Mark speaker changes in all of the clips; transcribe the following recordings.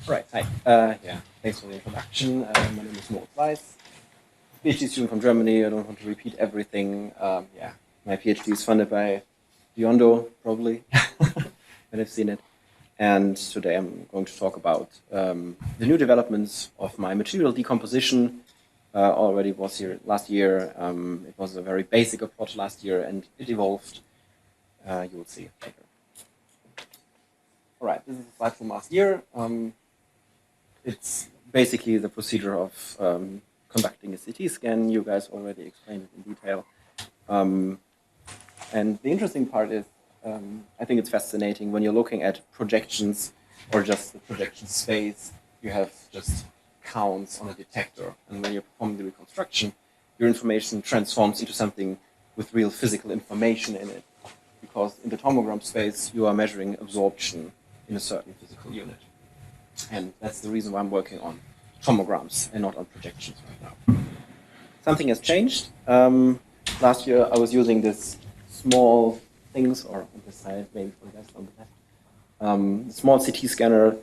Speaker 1: Right. Hi. Yeah. Thanks for the introduction. My name is Moritz Weiss, PhD student from Germany. I don't want to repeat everything. Yeah. My PhD is funded by Diondo, probably, when I've seen it. And today I'm going to talk about the new developments of my material decomposition. Already was here last year. It was a very basic approach last year, and it evolved. You will see later. All right. This is a slide from last year. It's basically the procedure of conducting a CT scan. You guys already explained it in detail. And the interesting part is, I think it's fascinating when you're looking at projections or just the projection space, you have just counts on a detector. And when you're performing the reconstruction, your information transforms into something with real physical information in it. Because in the tomogram space, you are measuring absorption in a certain physical unit. And that's the reason why I'm working on tomograms and not on projections right now. Something has changed. Last year I was using this small things, or on this side, maybe for the guys on the left, small CT scanner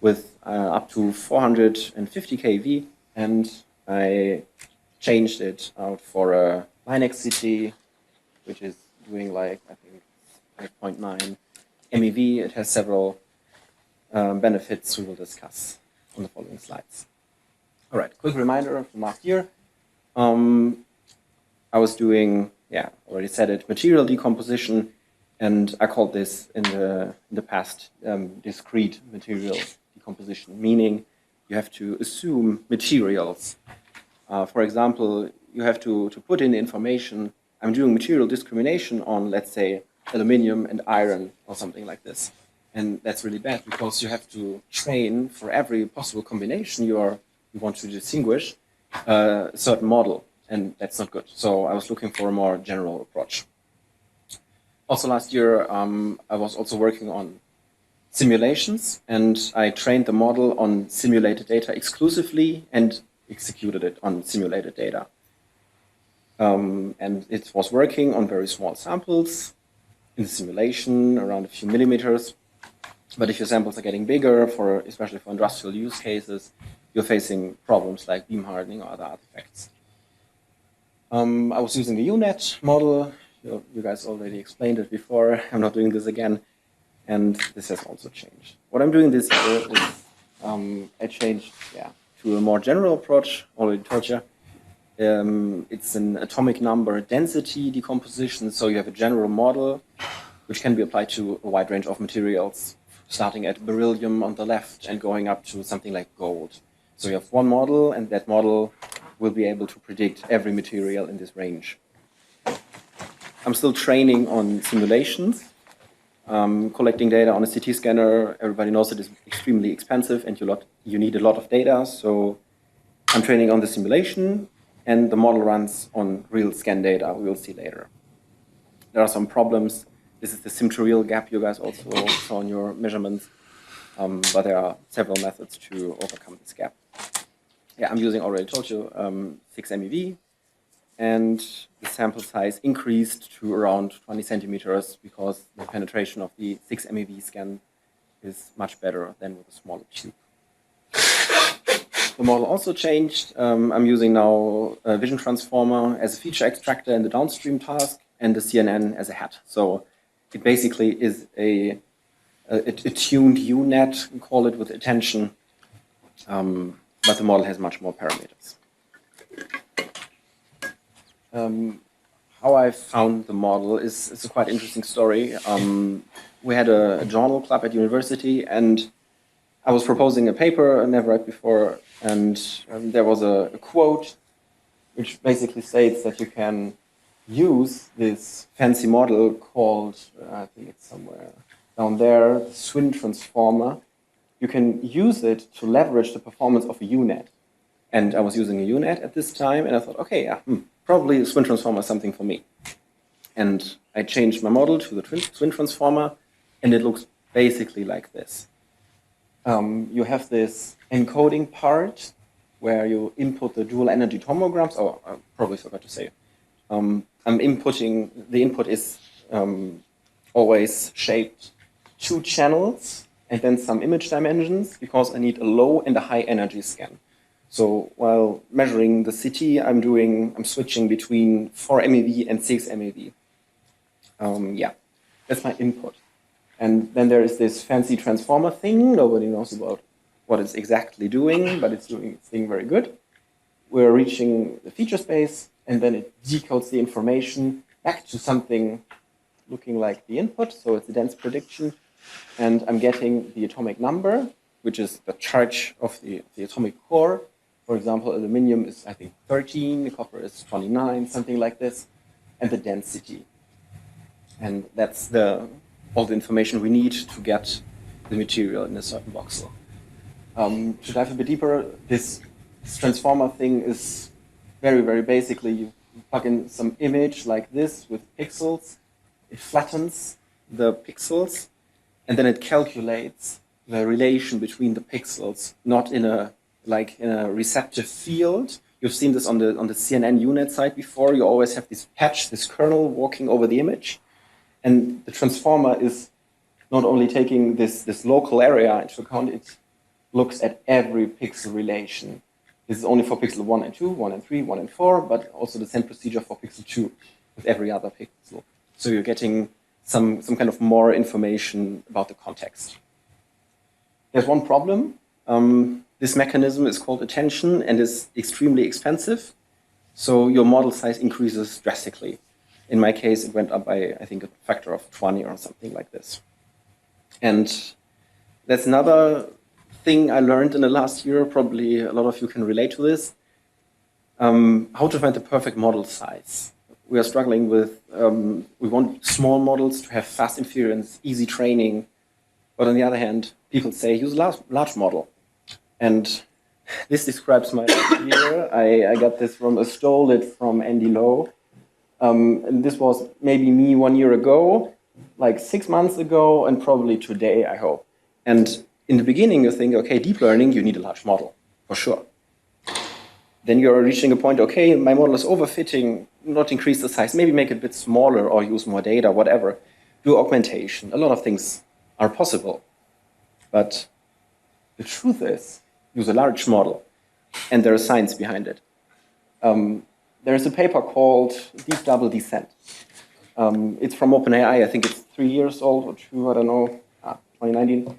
Speaker 1: with up to 450 kV, and I changed it out for a Linux CT, which is doing like, I think, 5.9 MeV. It has several benefits we will discuss on the following slides. All right, quick reminder from last year. I was doing, yeah, already said it, material decomposition, and I called this in the past discrete material decomposition, meaning you have to assume materials. For example, you have to put in information. I'm doing material discrimination on, let's say, aluminum and iron or something like this. And that's really bad because you have to train for every possible combination you want to distinguish a certain model, and that's not good. So I was looking for a more general approach. Also last year, I was also working on simulations, and I trained the model on simulated data exclusively and executed it on simulated data. And it was working on very small samples in the simulation, around a few millimeters. But if your samples are getting bigger, especially for industrial use cases, you're facing problems like beam hardening or other artifacts. I was using the UNet model. You guys already explained it before. I'm not doing this again. And this has also changed. What I'm doing this year is I changed to a more general approach, already told you. It's an atomic number density decomposition. So you have a general model which can be applied to a wide range of materials, starting at beryllium on the left and going up to something like gold. So you have one model, and that model will be able to predict every material in this range. I'm still training on simulations. Collecting data on a CT scanner, everybody knows it is extremely expensive and you need a lot of data. So I'm training on the simulation, and the model runs on real scan data. We will see later. There are some problems. This is the sim-to-real gap you guys also saw in your measurements, but there are several methods to overcome this gap. Yeah, I'm using, already told you, 6 MeV, and the sample size increased to around 20 centimeters because the penetration of the 6 MeV scan is much better than with a smaller tube. The model also changed. I'm using now a vision transformer as a feature extractor in the downstream task, and the CNN as a hat. So it basically is a tuned UNet, we call it, with attention, but the model has much more parameters. How I found the model is a quite interesting story. We had a journal club at university, and I was proposing a paper I never read before, and there was a quote which basically states that you can use this fancy model called, I think it's somewhere down there, the swing transformer. You can use it to leverage the performance of a UNet. And I was using a UNet at this time, and I thought, okay, yeah, probably the swing transformer is something for me. And I changed my model to the swing transformer, and it looks basically like this. You have this encoding part where you input the dual energy tomograms. Oh, I probably forgot to say. I'm inputting, the input is always shaped 2 channels and then some image dimensions, because I need a low and a high energy scan. So while measuring the city, I'm switching between 4 MeV and 6 MeV. Yeah, that's my input. And then there is this fancy transformer thing. Nobody knows about what it's exactly doing, but it's doing its thing very good. We're reaching the feature space, and then it decodes the information back to something looking like the input. So it's a dense prediction. And I'm getting the atomic number, which is the charge of the atomic core. For example, aluminum is, I think, 13, copper is 29, something like this, and the density. And that's all the information we need to get the material in a certain voxel. To dive a bit deeper, this transformer thing is very, very basically, you plug in some image like this with pixels, it flattens the pixels, and then it calculates the relation between the pixels, not in a receptive field. You've seen this on the CNN unit side before. You always have this patch, this kernel walking over the image. And the transformer is not only taking this local area into account, it looks at every pixel relation. This is only for pixel 1 and 2, 1 and 3, 1 and 4, but also the same procedure for pixel 2 with every other pixel. So you're getting some kind of more information about the context. There's one problem. This mechanism is called attention and is extremely expensive. So your model size increases drastically. In my case, it went up by, I think, a factor of 20 or something like this. And that's another thing I learned in the last year. Probably a lot of you can relate to this. How to find the perfect model size. We are struggling with, we want small models to have fast inference, easy training. But on the other hand, people say use a large model. And this describes my year. I got this from, stole it from Andy Lowe. And this was maybe me 1 year ago, like 6 months ago, and probably today, I hope. And in the beginning, you think, okay, deep learning, you need a large model, for sure. Then you're reaching a point, okay, my model is overfitting, not increase the size, maybe make it a bit smaller or use more data, whatever. Do augmentation. A lot of things are possible. But the truth is, use a large model, and there is science behind it. There's a paper called Deep Double Descent. It's from OpenAI. I think it's 3 years old or 2, I don't know, 2019.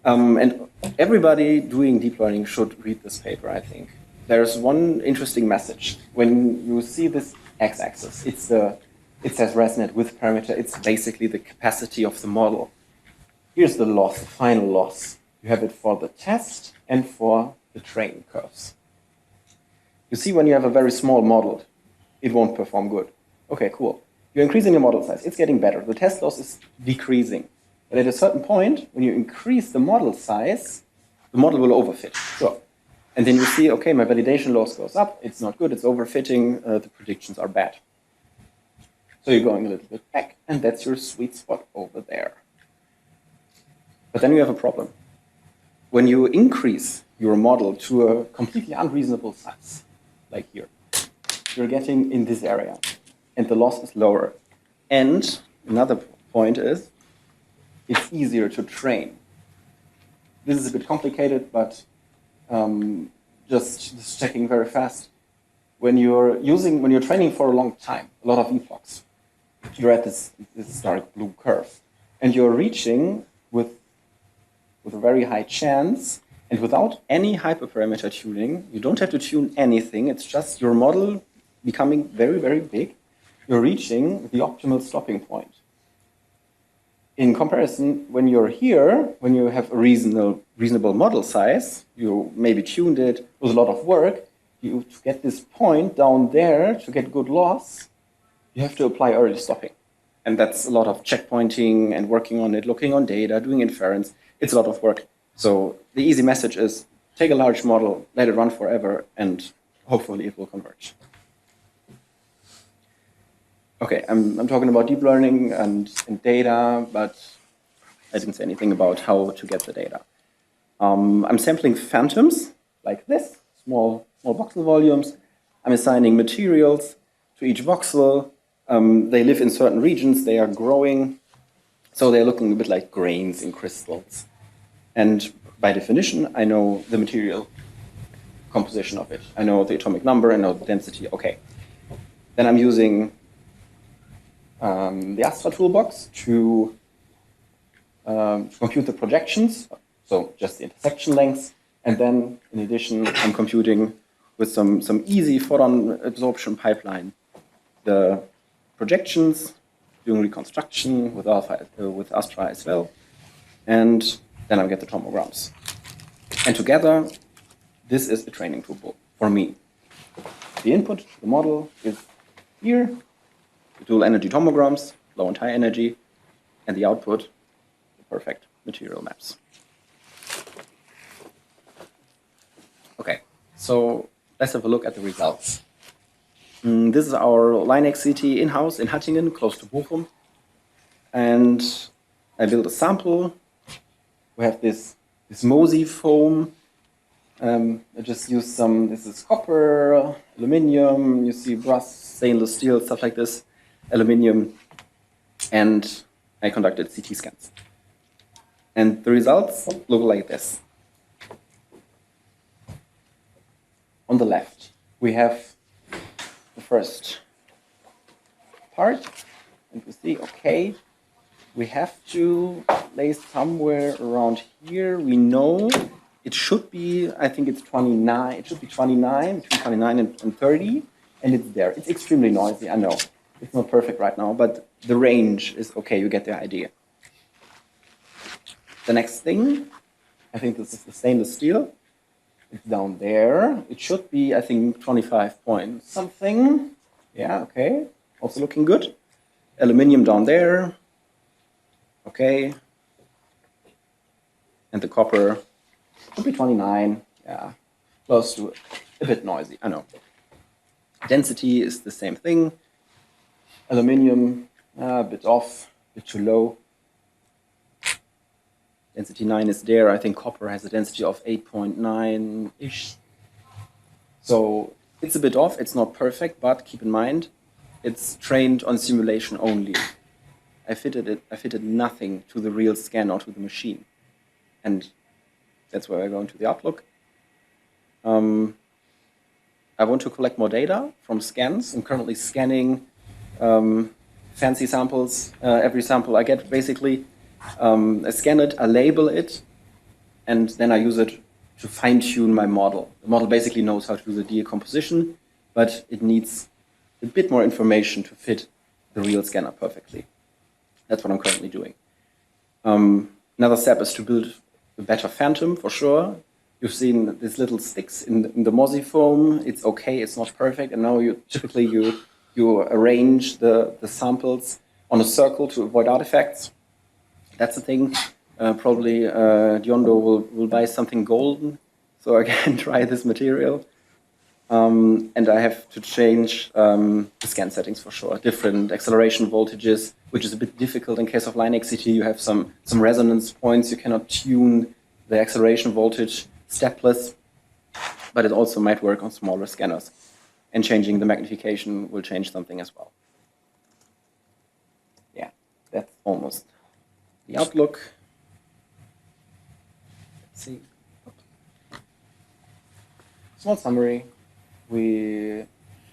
Speaker 1: And everybody doing deep learning should read this paper, I think. There's one interesting message. When you see this x-axis, it says ResNet with parameter. It's basically the capacity of the model. Here's the loss, the final loss. You have it for the test and for the training curves. You see, when you have a very small model, it won't perform good. Okay, cool. You're increasing the model size. It's getting better. The test loss is decreasing. But at a certain point, when you increase the model size, the model will overfit. Sure. And then you see, okay, my validation loss goes up. It's not good. It's overfitting. The predictions are bad. So you're going a little bit back, and that's your sweet spot over there. But then you have a problem. When you increase your model to a completely unreasonable size, like here, you're getting in this area, and the loss is lower. And another point is, it's easier to train. This is a bit complicated, but just checking very fast. When you're training for a long time, a lot of epochs, you're at this dark blue curve, and you're reaching with a very high chance, and without any hyperparameter tuning. You don't have to tune anything. It's just your model becoming very, very big. You're reaching the optimal stopping point. In comparison, when you're here, when you have a reasonable model size, you maybe tuned it with a lot of work, to get this point down there, to get good loss, you have to apply early stopping. And that's a lot of checkpointing and working on it, looking on data, doing inference. It's a lot of work. So the easy message is take a large model, let it run forever, and hopefully it will converge. Okay, I'm talking about deep learning and data, but I didn't say anything about how to get the data. I'm sampling phantoms like this, small voxel volumes. I'm assigning materials to each voxel. They live in certain regions. They are growing. So they're looking a bit like grains in crystals. And by definition, I know the material composition of it. I know the atomic number, I know the density. Okay. Then I'm using the Astra toolbox to compute the projections, so just the intersection lengths. And then, in addition, I'm computing with some easy photon absorption pipeline the projections, doing reconstruction with with Astra as well. And then I get the tomograms. And together, this is a training tool for me. The input, the model, is here, the dual energy tomograms, low and high energy, and the output, the perfect material maps. Okay, so let's have a look at the results. This is our LINEX CT in-house in Hattingen, close to Bochum. And I built a sample. We have this MOSI foam. I just used this is copper, aluminum, you see brass, stainless steel, stuff like this, aluminum, and I conducted CT scans. And the results look like this. On the left, we have the first part, and we see, okay, we have to lay somewhere around here. We know it should be, I think it's 29, it should be 29, between 29 and 30, and it's there. It's extremely noisy, I know. It's not perfect right now, but the range is okay, you get the idea. The next thing, I think this is the stainless steel. It's down there. It should be, I think, 25 point something. Yeah, okay. Also looking good. Aluminum down there. Okay. And the copper should be 29. Yeah, close to it. A bit noisy, I know. Density is the same thing. Aluminum, a bit off, a bit too low. Density 9 is there. I think copper has a density of 8.9-ish. So it's a bit off. It's not perfect, but keep in mind, it's trained on simulation only. I fitted nothing to the real scan or to the machine. And that's where I go into the Outlook. I want to collect more data from scans. I'm currently scanning fancy samples. Every sample I get, basically. I scan it, I label it, and then I use it to fine-tune my model. The model basically knows how to do the decomposition, but it needs a bit more information to fit the real scanner perfectly. That's what I'm currently doing. Another step is to build a better phantom, for sure. You've seen these little sticks in the MOSI foam. It's okay, it's not perfect, and now typically you arrange the samples on a circle to avoid artifacts. That's the thing. Probably Diondo will buy something golden so I can try this material. And I have to change the scan settings for sure. Different acceleration voltages, which is a bit difficult in case of LINEX CT. You have some resonance points. You cannot tune the acceleration voltage stepless, but it also might work on smaller scanners. And changing the magnification will change something as well. Yeah, that's almost the Outlook. Let's see. Small summary. We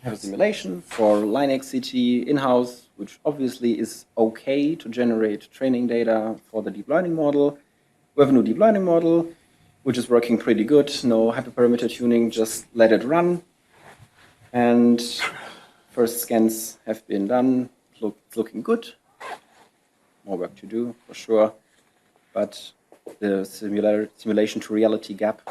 Speaker 1: have a simulation for LINEX CT in-house, which obviously is okay to generate training data for the deep learning model. We have a new deep learning model, which is working pretty good. No hyperparameter tuning, just let it run. And first scans have been done. It's looking good. More work to do, for sure. But the simulation to reality gap,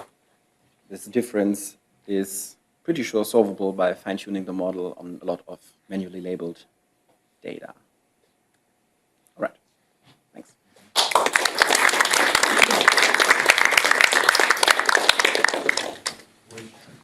Speaker 1: this difference is pretty sure solvable by fine-tuning the model on a lot of manually labeled data.